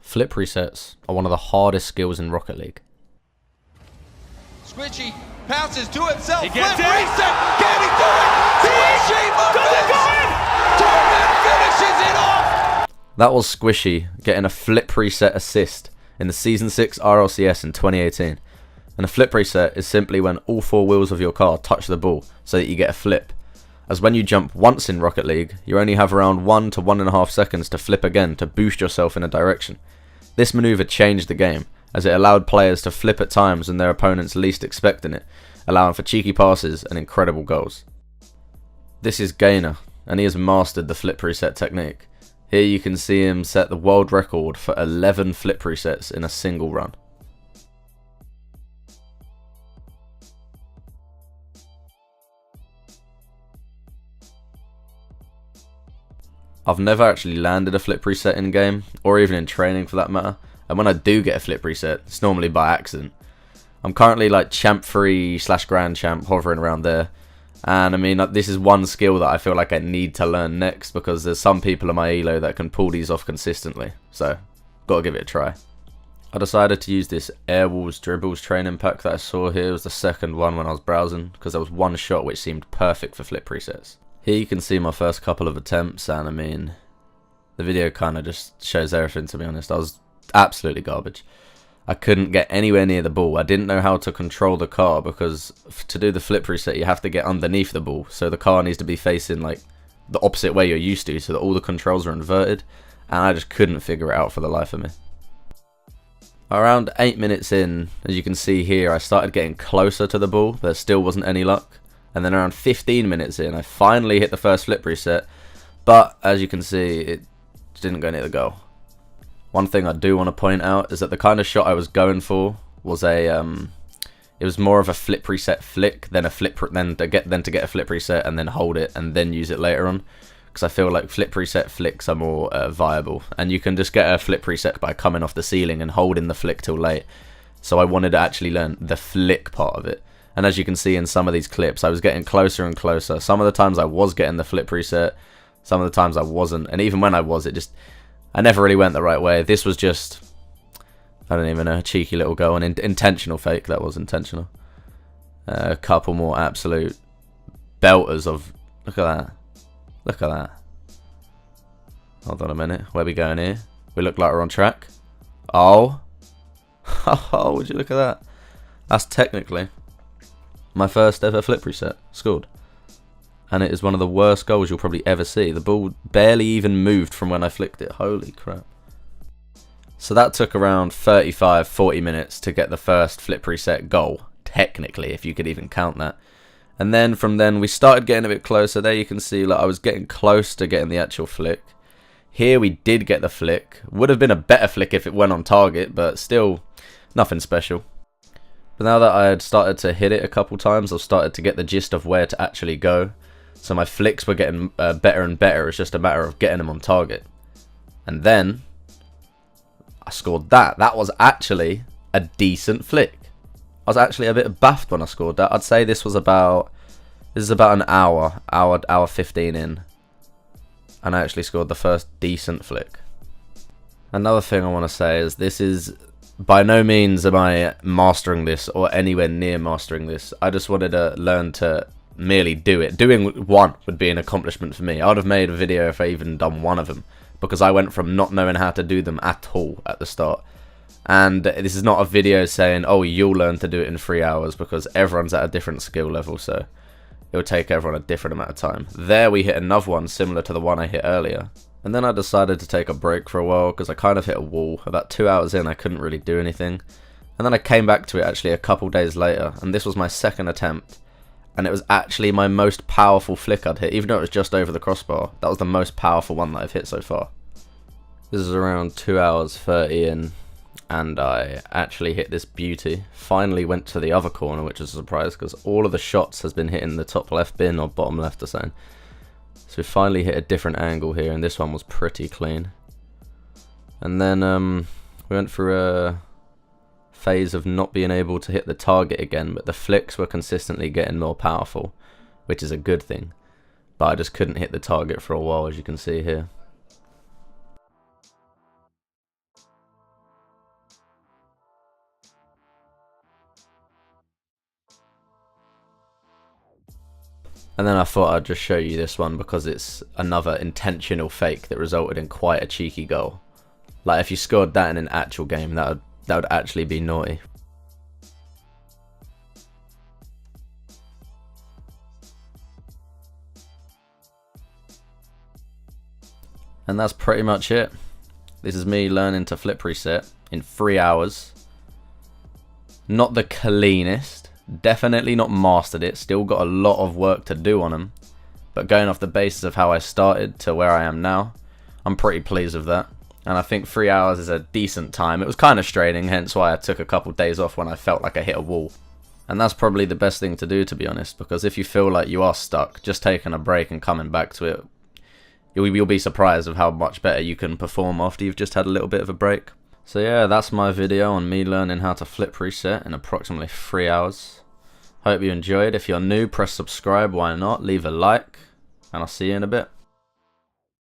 Flip resets are one of the hardest skills in Rocket League. Squishy passes to himself. He gets Flip it. reset. Can he do it? Squishy movements. Torment finishes it off. That was Squishy getting a flip reset assist in the Season 6 RLCS in 2018. And a flip reset is simply when all four wheels of your car touch the ball so that you get a flip. As when you jump once in Rocket League, you only have around 1 to 1.5 seconds to flip again to boost yourself in a direction. This maneuver changed the game, as it allowed players to flip at times when their opponents least expecting it, allowing for cheeky passes and incredible goals. This is Gainer, and he has mastered the flip reset technique. Here you can see him set the world record for 11 flip resets in a single run. I've never actually landed a flip reset in game, or even in training for that matter, and when I do get a flip reset, it's normally by accident. I'm currently like champ 3 / grand champ, hovering around there, and I mean this is one skill that I feel like I need to learn next, because there's some people in my elo that can pull these off consistently, so gotta give it a try. I decided to use this Airwalls Dribbles training pack that I saw here. It was the second one when I was browsing, because there was one shot which seemed perfect for flip resets. Here you can see my first couple of attempts, and I mean, the video kind of just shows everything, to be honest. I was absolutely garbage. I couldn't get anywhere near the ball. I didn't know how to control the car, because to do the flip reset you have to get underneath the ball, so the car needs to be facing like the opposite way you're used to, so that all the controls are inverted, and I just couldn't figure it out for the life of me. Around 8 minutes in, as you can see here, I started getting closer to the ball, but there still wasn't any luck. And then around 15 minutes in, I finally hit the first flip reset, but as you can see, it didn't go near the goal. One thing I do want to point out is that the kind of shot I was going for was it was more of a flip reset flick than a then to get a flip reset and then hold it and then use it later on, because I feel like flip reset flicks are more viable, and you can just get a flip reset by coming off the ceiling and holding the flick till late. So I wanted to actually learn the flick part of it. And as you can see in some of these clips, I was getting closer and closer. Some of the times I was getting the flip reset, some of the times I wasn't. And even when I was, I never really went the right way. This was just, I don't even know, a cheeky little goal. An intentional fake, that was intentional. A couple more absolute belters of, look at that. Look at that. Hold on a minute, where are we going here? We look like we're on track. Oh. Oh, would you look at that? That's technically my first ever flip reset scored, and it is one of the worst goals you'll probably ever see. The ball barely even moved from when I flicked it. Holy crap. So that took around 35-40 minutes to get the first flip reset goal, technically, if you could even count that. And then from then we started getting a bit closer. There you can see like I was getting close to getting the actual flick. Here we did get the flick. Would have been a better flick if it went on target, but still nothing special. But now that I had started to hit it a couple times, I've started to get the gist of where to actually go. So my flicks were getting better and better. It's just a matter of getting them on target. And then I scored that. That was actually a decent flick. I was actually a bit baffed when I scored that. I'd say this is about an hour 15 in, and I actually scored the first decent flick. Another thing I want to say is this is, by no means am I mastering this or anywhere near mastering this. I just wanted to learn to merely do it. Doing one would be an accomplishment for me. I would have made a video if I even done one of them, because I went from not knowing how to do them at all at the start. And this is not a video saying, oh, you'll learn to do it in 3 hours, because everyone's at a different skill level, so it will take everyone a different amount of time. There we hit another one similar to the one I hit earlier. And then I decided to take a break for a while, because I kind of hit a wall. About 2 hours in, I couldn't really do anything. And then I came back to it actually a couple days later, and this was my second attempt. And it was actually my most powerful flick I'd hit, even though it was just over the crossbar. That was the most powerful one that I've hit so far. This is around 2 hours 30 in, and I actually hit this beauty. Finally went to the other corner, which was a surprise, because all of the shots has been hitting the top left bin or bottom left or something. So we finally hit a different angle here, and this one was pretty clean. And then we went through a phase of not being able to hit the target again, but the flicks were consistently getting more powerful, which is a good thing. But I just couldn't hit the target for a while, as you can see here. And then I thought I'd just show you this one because it's another intentional fake that resulted in quite a cheeky goal. Like if you scored that in an actual game, that would actually be naughty. And that's pretty much it. This is me learning to flip reset in 3 hours. Not the cleanest, definitely not mastered it, still got a lot of work to do on them. But going off the basis of how I started to where I am now, I'm pretty pleased with that. And I think 3 hours is a decent time. It was kind of straining, hence why I took a couple days off when I felt like I hit a wall. And that's probably the best thing to do, to be honest, because if you feel like you are stuck, just taking a break and coming back to it, you'll be surprised of how much better you can perform after you've just had a little bit of a break. So yeah, that's my video on me learning how to flip reset in approximately 3 hours. Hope you enjoyed. If you're new, press subscribe, why not? Leave a like, and I'll see you in a bit.